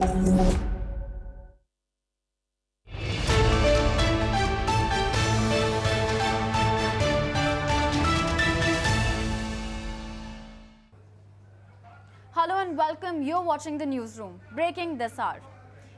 Hello and welcome. You're watching the newsroom. Breaking this hour.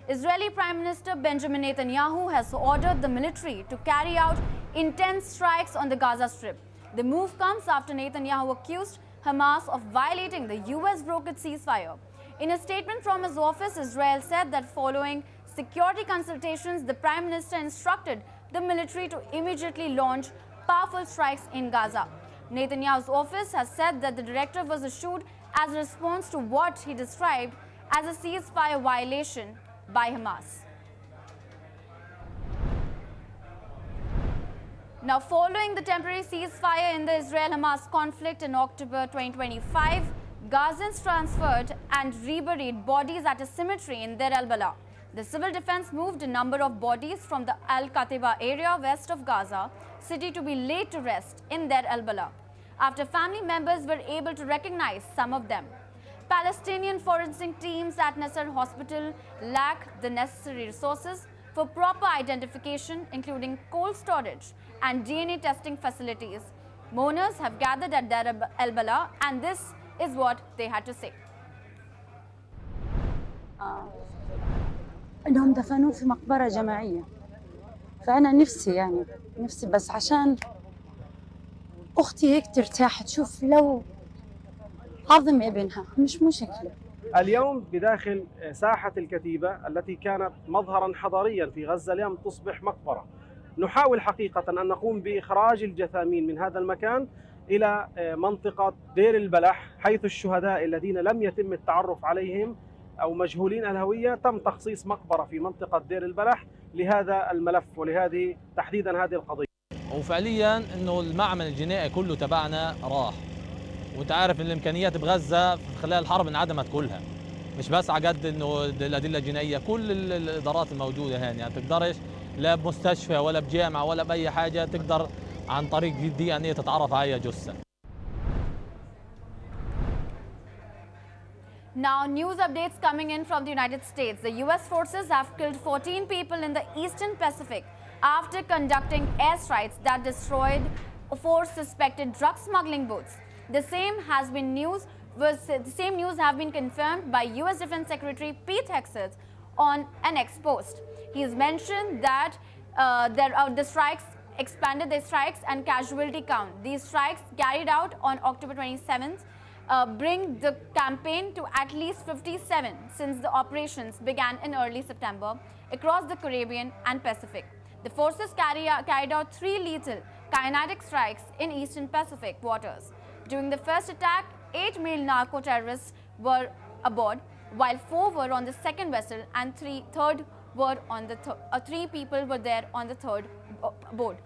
Israeli Prime Minister Benjamin Netanyahu has ordered the military to carry out intense strikes on the Gaza Strip. The move comes after Netanyahu accused Hamas of violating the US brokered ceasefire. In a statement from his office, Israel said that following security consultations, the Prime Minister instructed the military to immediately launch powerful strikes in Gaza. Netanyahu's office has said that the directive was issued as a response to what he described as a ceasefire violation by Hamas. Now, following the temporary ceasefire in the Israel-Hamas conflict in October 2025, Gazans transferred and reburied bodies at a cemetery in Deir el-Balah. The civil defense moved a number of bodies from the Al-Katiba area west of Gaza city to be laid to rest in Deir el-Balah, after family members were able to recognize some of them. Palestinian forensic teams at Nasser Hospital lack the necessary resources for proper identification, including cold storage and DNA testing facilities. Mourners have gathered at Deir el-Balah, and this is what they had to say. انهم دفنوه في مقبرة جماعية، فأنا نفسي بس عشان أختي هيك ترتاح تشوف لو عظم ابنها، مش مشكلة. اليوم بداخل ساحة الكتيبة التي كانت مظهرا حضاريا في غزة اليوم تصبح مقبرة. نحاول حقيقة أن نقوم بإخراج الجثامين من هذا المكان إلى منطقة دير البلح، حيث الشهداء الذين لم يتم التعرف عليهم أو مجهولين الهوية تم تخصيص مقبرة في منطقة دير البلح لهذا الملف ولهذه تحديدا هذه القضية. وفعليا انه المعمل الجنائي كله تبعنا راح، وانت عارف ان الامكانيات بغزه خلال الحرب انعدمت كلها، مش بس على قد انه الادله الجنائيه، كل الادارات الموجوده هون، يعني تقدرش لا بمستشفى ولا بجامعه ولا باي حاجه تقدر عن طريق DNA تتعرف على جثه. Now, news updates coming in from the United States. The US forces have killed 14 people in the Eastern Pacific after conducting airstrikes that destroyed 4 suspected drug smuggling boats. The same news have been confirmed by US Defense Secretary Pete Hegseth on an X post. He has mentioned that the strikes expanded their strikes and casualty count. These strikes carried out on October 27th bring the campaign to at least 57 since the operations began in early September across the Caribbean and Pacific. The forces carried out 3 lethal kinetic strikes in Eastern Pacific waters. During the first attack, 8 male narco-terrorists were aboard, while 4 were on the second vessel and 3 people were there on the third boat.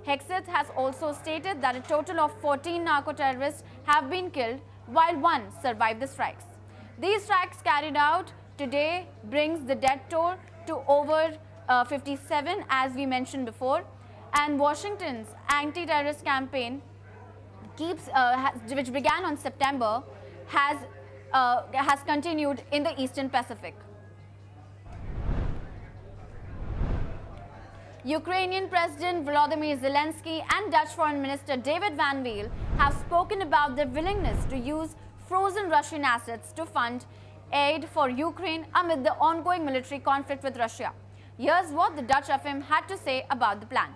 Hegseth has also stated that a total of 14 narco-terrorists have been killed, while 1 survived the strikes. These strikes carried out today brings the death toll to over 57, as we mentioned before, and Washington's anti-terrorist campaign which began on September, has continued in the Eastern Pacific. Ukrainian President Volodymyr Zelensky and Dutch Foreign Minister David Van Wiel have spoken about their willingness to use frozen Russian assets to fund aid for Ukraine amid the ongoing military conflict with Russia. Here's what the Dutch FM had to say about the plan.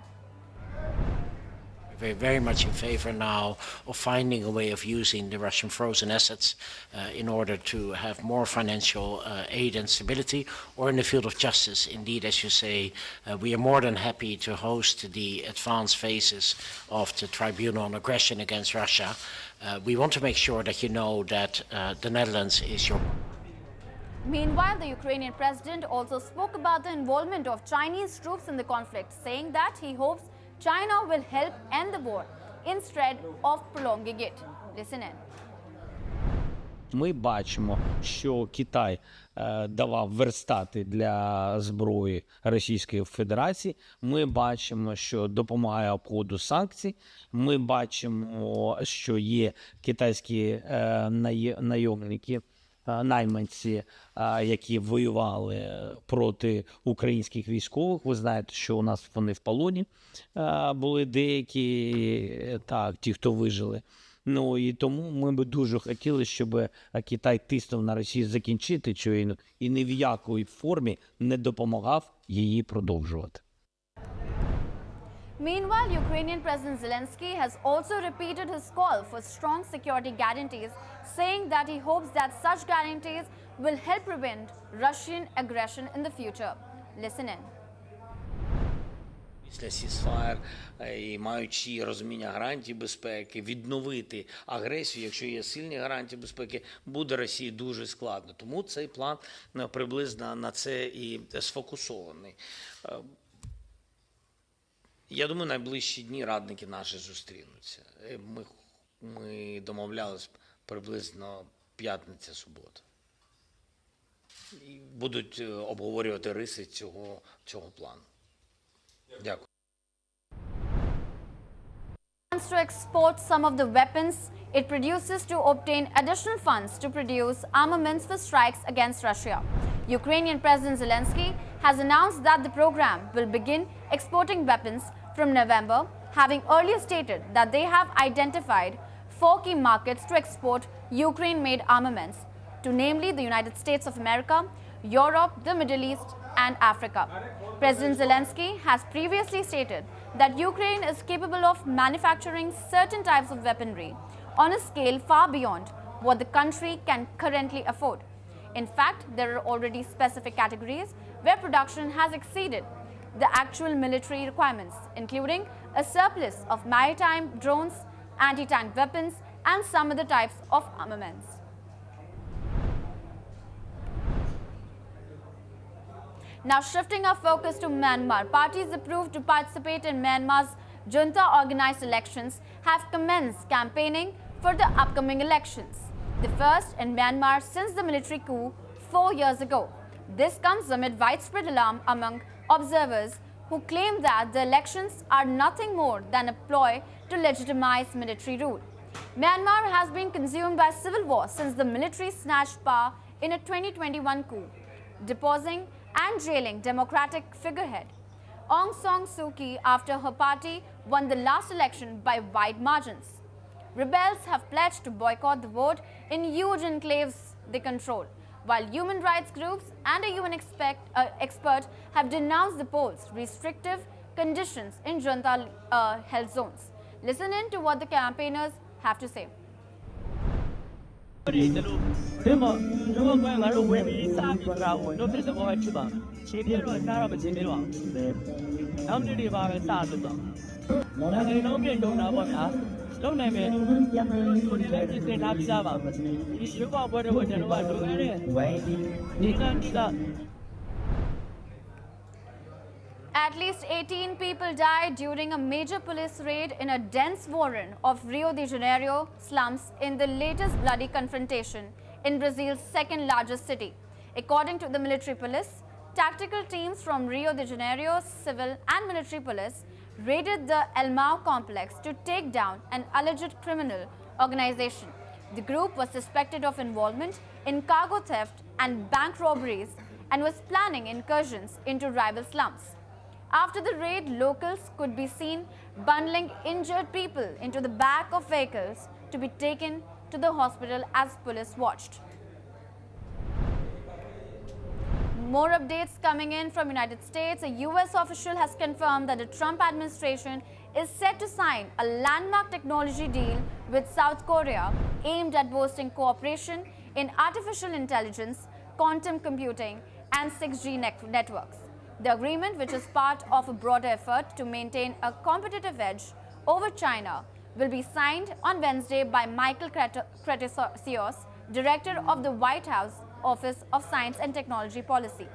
We're very much in favor now of finding a way of using the Russian frozen assets in order to have more financial aid and stability, or in the field of justice. Indeed, as you say, we are more than happy to host the advanced phases of the Tribunal on Aggression against Russia. We want to make sure that you know that the Netherlands is your... Meanwhile, the Ukrainian president also spoke about the involvement of Chinese troops in the conflict, saying that he hopes China will help end the war instead of prolonging it. Listen in. Ми бачимо, що Китай давав верстати для зброї Російської Федерації. Ми бачимо, що допомагає обходу санкцій. Ми бачимо, що є китайські найомники найманці, які воювали проти українських військових. Ви знаєте, що у нас вони в полоні були деякі, так, ті, хто вижили. Ну і тому ми би дуже хотіли, щоб Китай тиснув на Росію закінчити цю війну і ні в якій формі не допомагав її продовжувати. Meanwhile, Ukrainian President Zelensky has also repeated his call for strong security guarantees, saying that he hopes that such guarantees will help prevent Russian aggression in the future. Listen in. Після ceasefire і маючи розуміння гарантій безпеки, відновити агресію, якщо є сильні гарантії безпеки, буде Росії дуже складно. Тому цей план приблизно на це і сфокусований. Я думаю, найближчі дні радники наші зустрінуться. Ми домовлялись приблизно п'ятниця-субота. І будуть обговорювати риси цього плану. Дякую. Plans to export some of the weapons it produces to obtain additional funds to produce armaments for strikes against Russia. Ukrainian President Zelensky has announced that the program will begin exporting weapons from November, having earlier stated that they have identified 4 key markets to export Ukraine-made armaments to, namely the United States of America, Europe, the Middle East, and Africa. President Zelensky has previously stated that Ukraine is capable of manufacturing certain types of weaponry on a scale far beyond what the country can currently afford. In fact, there are already specific categories where production has exceeded the actual military requirements, including a surplus of maritime drones, anti-tank weapons, and some other types of armaments. Now shifting our focus to Myanmar, parties approved to participate in Myanmar's junta-organized elections have commenced campaigning for the upcoming elections, the first in Myanmar since the military coup 4 years ago. This comes amid widespread alarm among observers who claim that the elections are nothing more than a ploy to legitimize military rule. Myanmar has been consumed by civil war since the military snatched power in a 2021 coup, deposing and jailing democratic figurehead Aung San Suu Kyi after her party won the last election by wide margins. Rebels have pledged to boycott the vote in huge enclaves they control, while human rights groups and a UN expert have denounced the polls' restrictive conditions in junta-held zones. Listen in to what the campaigners have to say. 对吗？如果关俺说为为啥不干我？那这是我去吧？前面说啥不前面说？对，他们这里吧啥子吧？那个那边中那帮啥？中那边你对他比啥吧？你习惯不是我这吧？中那人，你看。At least 18 people died during a major police raid in a dense warren of Rio de Janeiro slums in the latest bloody confrontation in Brazil's second largest city. According to the military police, tactical teams from Rio de Janeiro's civil and military police raided the Elmau complex to take down an alleged criminal organization. The group was suspected of involvement in cargo theft and bank robberies and was planning incursions into rival slums. After the raid, locals could be seen bundling injured people into the back of vehicles to be taken to the hospital as police watched. More updates coming in from United States. A US official has confirmed that the Trump administration is set to sign a landmark technology deal with South Korea aimed at boosting cooperation in artificial intelligence, quantum computing, and 6G networks. The agreement, which is part of a broader effort to maintain a competitive edge over China, will be signed on Wednesday by Michael Kretesios, Director of the White House Office of Science and Technology Policy.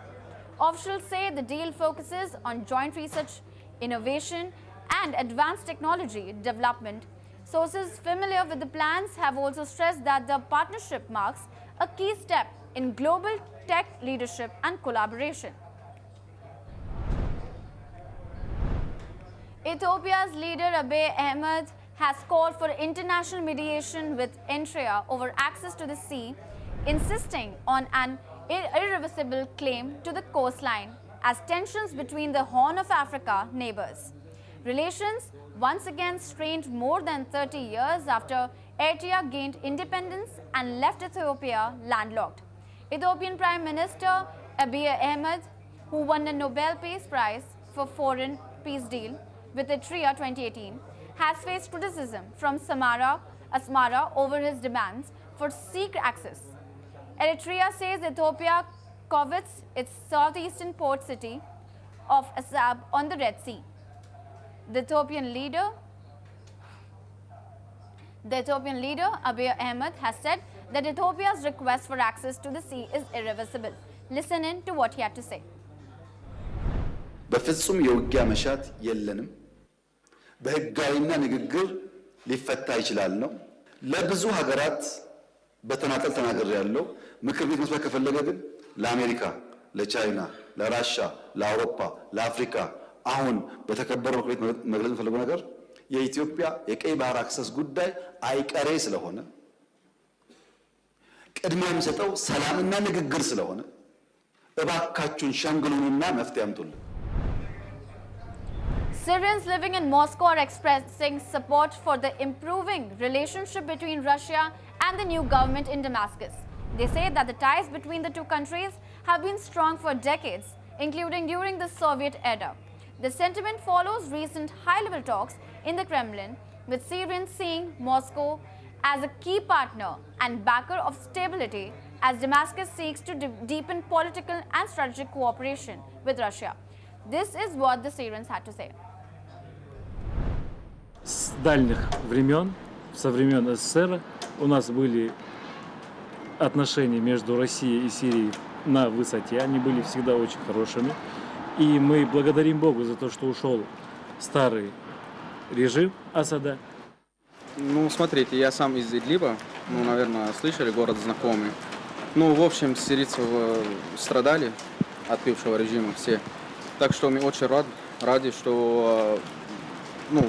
Officials say the deal focuses on joint research, innovation, and advanced technology development. Sources familiar with the plans have also stressed that the partnership marks a key step in global tech leadership and collaboration. Ethiopia's leader Abiy Ahmed has called for international mediation with Eritrea over access to the sea insisting on an irreversible claim to the coastline as tensions between the Horn of Africa neighbors. Relations once again strained more than 30 years after Eritrea gained independence and left Ethiopia landlocked. Ethiopian Prime Minister Abiy Ahmed, who won a Nobel Peace Prize for Foreign Peace Deal with Eritrea 2018, has faced criticism from Asmara over his demands for sea access. Eritrea says Ethiopia covets its southeastern port city of Assab on the Red Sea. The Ethiopian leader Abiy Ahmed has said that Ethiopia's request for access to the sea is irreversible. Listen in to what he had to say. በፍጹም የውጊያ መሻት የለንም። በህጋዊና ንግግር ሊፈታ ይችላል ነው። ለብዙ ሀገራት በተናጠል ተናገር ያለው ምክር ቤት መስማት ከፈለገ ግን ለአሜሪካ፣ ለቻይና፣ ለራሻ፣ ለአውሮፓ፣ ለአፍሪካ አሁን በተከበረው ምክር ቤት መግለጽ የፈለገው ነገር የኢትዮጵያ የቀይ ባህር አክሰስ ጉዳይ አይቀሬ ስለሆነ ቅድሚያ የሚሰጠው ሰላምና ንግግር ስለሆነ እባካችሁን ሸምግሉንና መፍትሄ አምጡልን። Syrians living in Moscow are expressing support for the improving relationship between Russia and the new government in Damascus. They say that the ties between the two countries have been strong for decades, including during the Soviet era. The sentiment follows recent high-level talks in the Kremlin, with Syrians seeing Moscow as a key partner and backer of stability as Damascus seeks to deepen political and strategic cooperation with Russia. This is what the Syrians had to say. С дальних времен, со времен СССР, у нас были отношения между Россией и Сирией на высоте. Они были всегда очень хорошими. И мы благодарим Бога за то, что ушел старый режим Асада. Ну, смотрите, я сам из Идлиба, ну, наверное, слышали, город знакомый. Ну, в общем, сирийцы страдали от бывшего режима все. Так что мы очень рады, что, ну,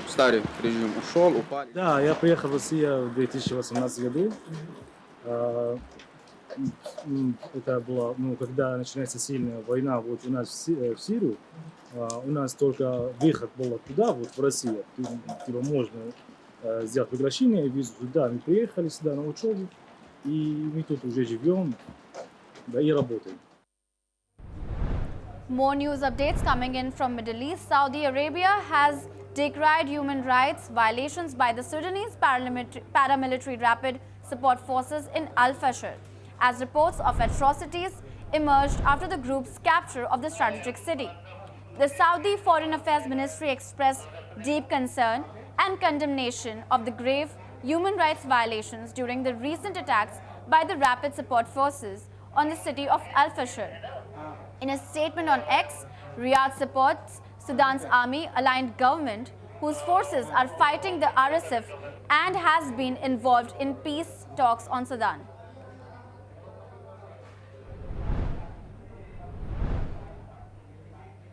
старый режим ушел, упали. Да, я приехал в Россию в 2018 году. Это было, ну, когда начинается сильная война вот у нас в Сирию, у нас только выход был туда, вот в Россию, типа можно сделать приглашение, визу туда, мы приехали сюда на учебу, и мы тут уже живем, да, и работаем. More news updates coming in from Middle East. Saudi Arabia has decried human rights violations by the Sudanese paramilitary rapid support forces in Al-Fashir, as reports of atrocities emerged after the group's capture of the strategic city. The Saudi Foreign Affairs Ministry expressed deep concern and condemnation of the grave human rights violations during the recent attacks by the rapid support forces on the city of Al-Fashir. In a statement on X, Riyadh supports Sudan's army-aligned government, whose forces are fighting the RSF and has been involved in peace talks on Sudan.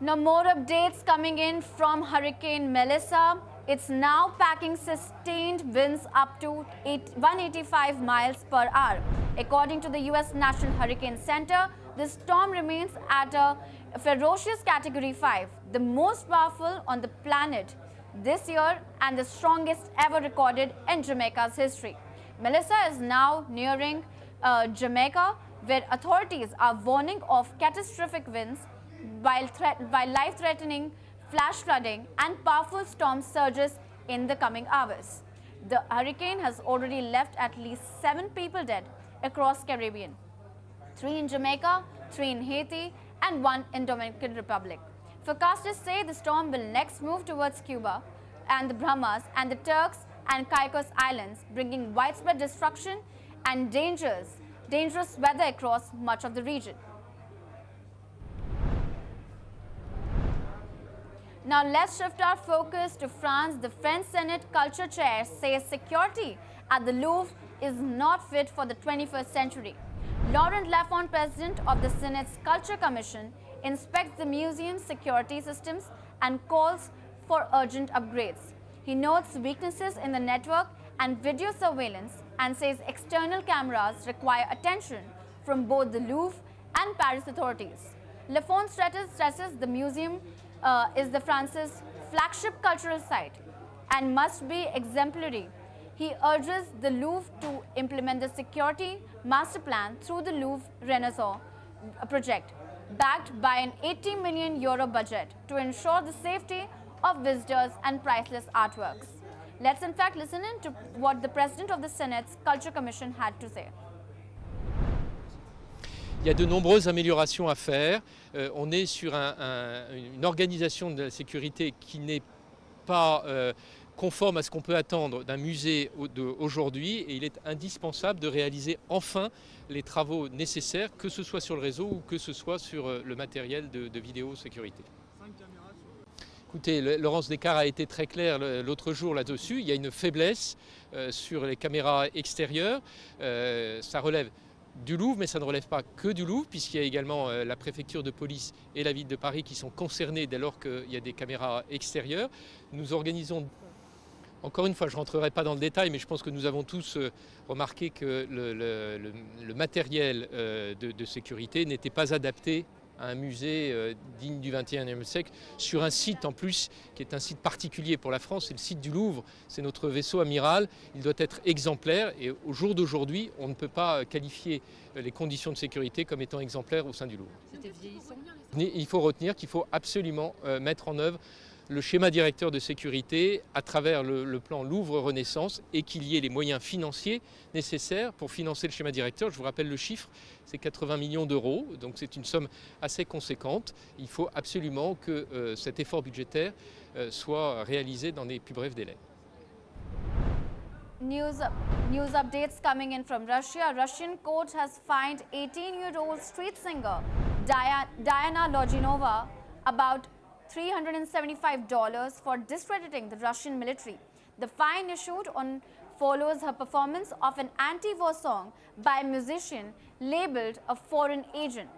Now, more updates coming in from Hurricane Melissa. It's now packing sustained winds up to 185 miles per hour. According to the US National Hurricane Center, the storm remains at a ferocious Category 5, the most powerful on the planet this year and the strongest ever recorded in Jamaica's history. Melissa is now nearing Jamaica, where authorities are warning of catastrophic winds while life-threatening flash flooding and powerful storm surges in the coming hours. The hurricane has already left at least 7 people dead across Caribbean, 3 in Jamaica, 3 in Haiti, and 1 in Dominican Republic. Forecasters say the storm will next move towards Cuba and the Bahamas and the Turks and Caicos Islands, bringing widespread destruction and dangerous weather across much of the region. Now let's shift our focus to France. The French Senate Culture Chair says security at the Louvre is not fit for the 21st century. Laurent Lafont, president of the Senate's Culture Commission, inspects the museum's security systems and calls for urgent upgrades. He notes weaknesses in the network and video surveillance and says external cameras require attention from both the Louvre and Paris authorities. Le Fond stresses the museum is the France's flagship cultural site and must be exemplary. He urges the Louvre to implement the security master plan through the Louvre Renaissance project, backed by an €80 million budget to ensure the safety of visitors and priceless artworks. Let's in fact listen in to what the President of the Senate's Culture Commission had to say. Il y a de nombreuses améliorations à faire. On est sur une organisation de la sécurité qui n'est pas conforme à ce qu'on peut attendre d'un musée d'aujourd'hui, et il est indispensable de réaliser enfin les travaux nécessaires, que ce soit sur le réseau ou que ce soit sur le matériel de vidéosécurité. Écoutez, Laurence Descartes a été très claire l'autre jour là-dessus. Il y a une faiblesse sur les caméras extérieures. Ça relève du Louvre, mais ça ne relève pas que du Louvre, puisqu'il y a également la préfecture de police et la ville de Paris qui sont concernés dès lors qu'il y a des caméras extérieures. Nous organisons, encore une fois, je ne rentrerai pas dans le détail, mais je pense que nous avons tous remarqué que le matériel de sécurité n'était pas adapté à un musée digne du XXIe siècle, sur un site en plus qui est un site particulier pour la France, c'est le site du Louvre, c'est notre vaisseau amiral, il doit être exemplaire, et au jour d'aujourd'hui, on ne peut pas qualifier les conditions de sécurité comme étant exemplaires au sein du Louvre. C'était vieillissant. Il faut retenir qu'il faut absolument mettre en œuvre le schéma directeur de sécurité à travers le plan Louvre Renaissance, et qu'il y ait les moyens financiers nécessaires pour financer le schéma directeur. Je vous rappelle le chiffre, c'est 80 millions d'euros, donc c'est une somme assez conséquente. Il faut absolument que cet effort budgétaire soit réalisé dans les plus brefs délais. News updates coming in from Russia. A Russian court has fined 18-year-old street singer Diana Lodinova about $375 for discrediting the Russian military. The fine issued follows her performance of an anti-war song by a musician labeled a foreign agent.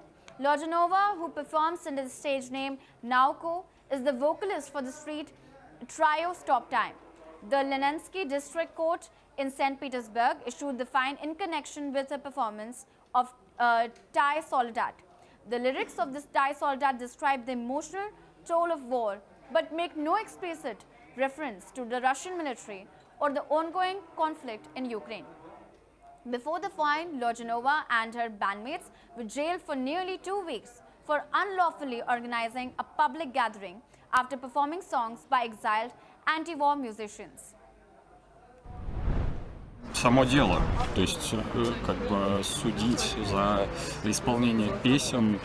Lodinova, who performs under the stage name Narco, is the vocalist for the street trio Stop Time. The Lenensky District Court in St. Petersburg issued the fine in connection with her performance of Tai Soldat. The lyrics of this Tai Soldat describe the emotional toll of war, but make no explicit reference to the Russian military or the ongoing conflict in Ukraine. Before the fine, Lodinova and her bandmates were jailed for nearly 2 weeks for unlawfully organizing a public gathering after performing songs by exiled anti-war musicians. Само дело, то есть как бы судить за исполнение песен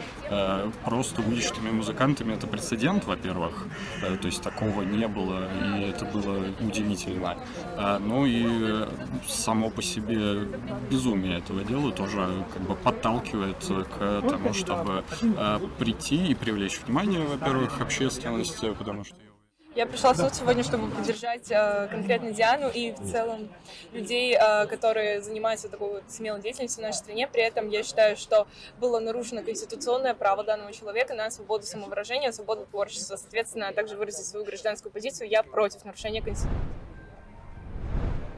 просто вычетными музыкантами — это прецедент, во-первых, то есть такого не было, и это было удивительно. Ну и само по себе безумие этого дела тоже как бы подталкивает к тому, чтобы прийти и привлечь внимание, во-первых, общественности, потому что... Я пришла в суд сегодня, чтобы поддержать конкретно Диану и в целом людей, которые занимаются такой вот смелой деятельностью в нашей стране. При этом я считаю, что было нарушено конституционное право данного человека на свободу самовыражения, свободу творчества, соответственно, а также выразить свою гражданскую позицию. Я против нарушения конституции.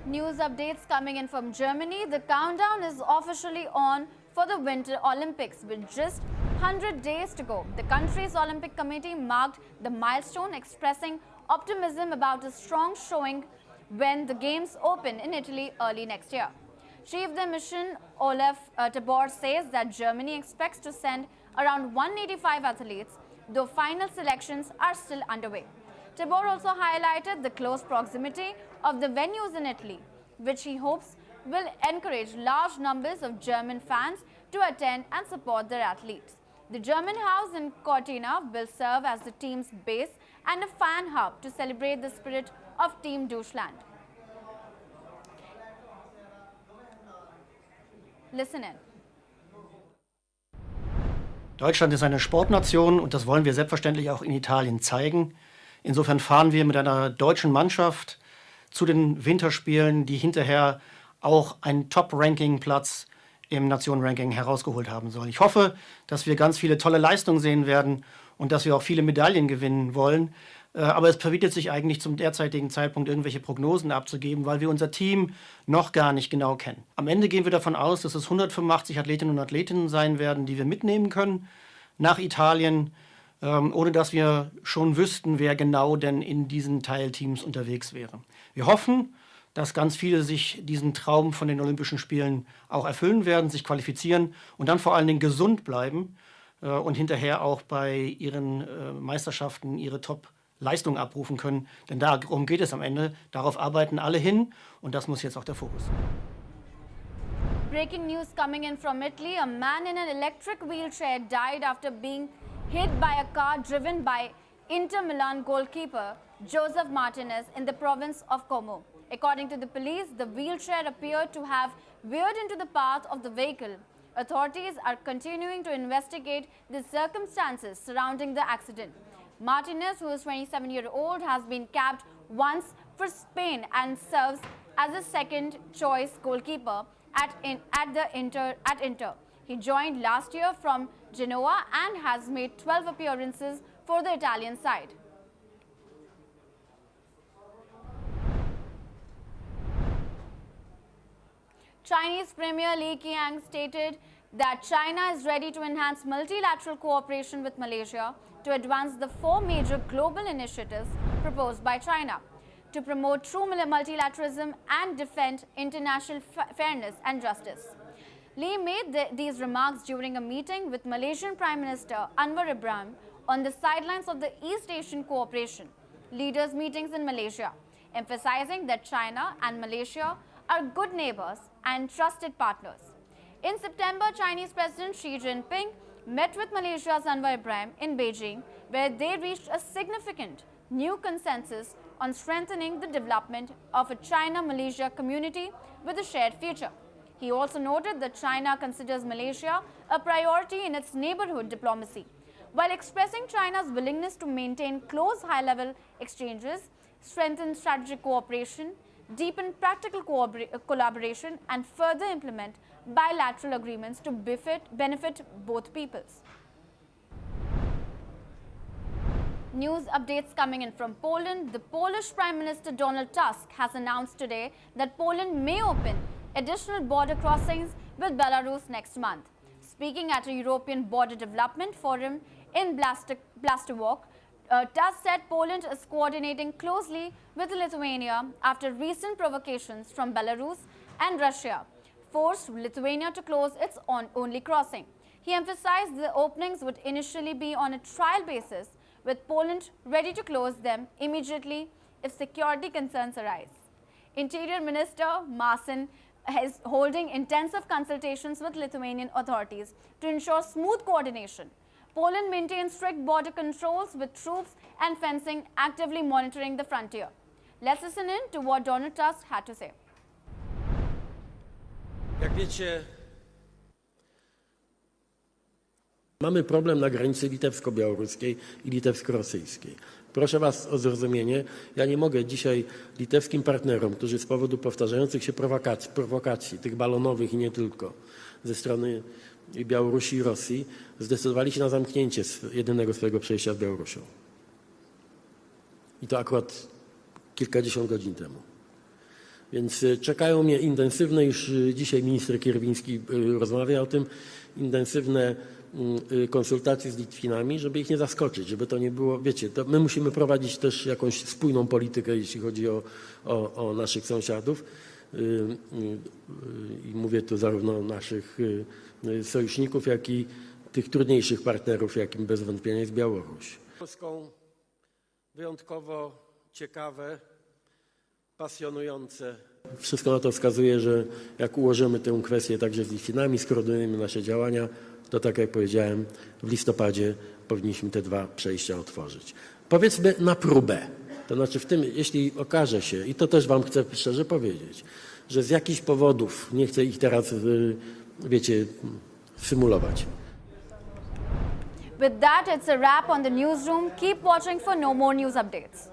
News updates coming in from Germany. The countdown is officially on for the Winter Olympics with just 100 days to go. The country's Olympic Committee marked the milestone, expressing optimism about a strong showing when the Games open in Italy early next year. Chief de Mission Olaf Tabor says that Germany expects to send around 185 athletes, though final selections are still underway. Tabor also highlighted the close proximity of the venues in Italy, which he hopes will encourage large numbers of German fans to attend and support their athletes. The German house in Cortina will serve as the team's base and a fan hub to celebrate the spirit of Team Deutschland. Listen in. Deutschland ist eine Sportnation und das wollen wir selbstverständlich auch in Italien zeigen. Insofern fahren wir mit einer deutschen Mannschaft zu den Winterspielen, die hinterher auch einen Top-Ranking-Platz im Nationenranking herausgeholt haben soll. Ich hoffe, dass wir ganz viele tolle Leistungen sehen werden und dass wir auch viele Medaillen gewinnen wollen. Aber es verbietet sich eigentlich zum derzeitigen Zeitpunkt irgendwelche Prognosen abzugeben, weil wir unser Team noch gar nicht genau kennen. Am Ende gehen wir davon aus, dass es 185 Athletinnen und Athletinnen sein werden, die wir mitnehmen können nach Italien, ohne dass wir schon wüssten, wer genau denn in diesen Teilteams unterwegs wäre. Wir hoffen, dass ganz viele sich diesen Traum von den Olympischen Spielen auch erfüllen werden, sich qualifizieren und dann vor allen Dingen gesund bleiben und hinterher auch bei ihren Meisterschaften ihre Top-Leistung abrufen können. Denn darum geht es am Ende. Darauf arbeiten alle hin und das muss jetzt auch der Fokus sein. Breaking news coming in from Italy. A man in an electric wheelchair died after being hit by a car driven by Inter Milan goalkeeper Joseph Martinez in the province of Como. According to the police, the wheelchair appeared to have veered into the path of the vehicle. Authorities are continuing to investigate the circumstances surrounding the accident. Martinez, who is 27-year-old, has been capped once for Spain and serves as a second-choice goalkeeper at Inter. He joined last year from Genoa and has made 12 appearances for the Italian side. Chinese Premier Li Qiang stated that China is ready to enhance multilateral cooperation with Malaysia to advance the 4 major global initiatives proposed by China to promote true multilateralism and defend international fairness and justice. Li made these remarks during a meeting with Malaysian Prime Minister Anwar Ibrahim on the sidelines of the East Asian Cooperation Leaders meetings in Malaysia, emphasizing that China and Malaysia are good neighbors and trusted partners. In September, Chinese President Xi Jinping met with Malaysia's Anwar Ibrahim in Beijing, where they reached a significant new consensus on strengthening the development of a China-Malaysia community with a shared future. He also noted that China considers Malaysia a priority in its neighborhood diplomacy, while expressing China's willingness to maintain close high-level exchanges, strengthen strategic cooperation, deepen practical collaboration, and further implement bilateral agreements to benefit both peoples. News updates coming in from Poland. The Polish Prime Minister Donald Tusk has announced today that Poland may open additional border crossings with Belarus next month. Speaking at a European Border Development Forum in Blaszczok, Tusk said Poland is coordinating closely with Lithuania after recent provocations from Belarus and Russia forced Lithuania to close its only crossing. He emphasized the openings would initially be on a trial basis, with Poland ready to close them immediately if security concerns arise. Interior Minister Masin is holding intensive consultations with Lithuanian authorities to ensure smooth coordination. Poland maintains strict border controls with troops and fencing actively monitoring the frontier. Let's listen in to what Donald Tusk had to say. Jak wiecie, mamy problem na granicy litewsko-białoruskiej i litewsko-rosyjskiej. Proszę Was o zrozumienie, ja nie mogę dzisiaj litewskim partnerom, którzy z powodu powtarzających się prowokacji, tych balonowych i nie tylko, ze strony Białorusi i Rosji, zdecydowali się na zamknięcie jedynego swojego przejścia z Białorusią. I to akurat kilkadziesiąt godzin temu. Więc czekają mnie intensywne, już dzisiaj minister Kierwiński rozmawia o tym, intensywne konsultacje z Litwinami, żeby ich nie zaskoczyć, żeby to nie było, wiecie, to my musimy prowadzić też jakąś spójną politykę, jeśli chodzi o naszych sąsiadów. I mówię tu zarówno o naszych sojuszników, jak i tych trudniejszych partnerów, jakim bez wątpienia jest Białoruś. Polską wyjątkowo ciekawe, pasjonujące. Wszystko na to wskazuje, że jak ułożymy tę kwestię także z Litwinami, skoordynujemy nasze działania, to tak jak powiedziałem, w listopadzie powinniśmy te 2 przejścia otworzyć. Powiedzmy na próbę, to znaczy w tym, jeśli okaże się, i to też Wam chcę szczerze powiedzieć, że z jakichś powodów, nie chcę ich teraz, wiecie, symulować. With that, it's a wrap on the newsroom. Keep watching for no more news updates.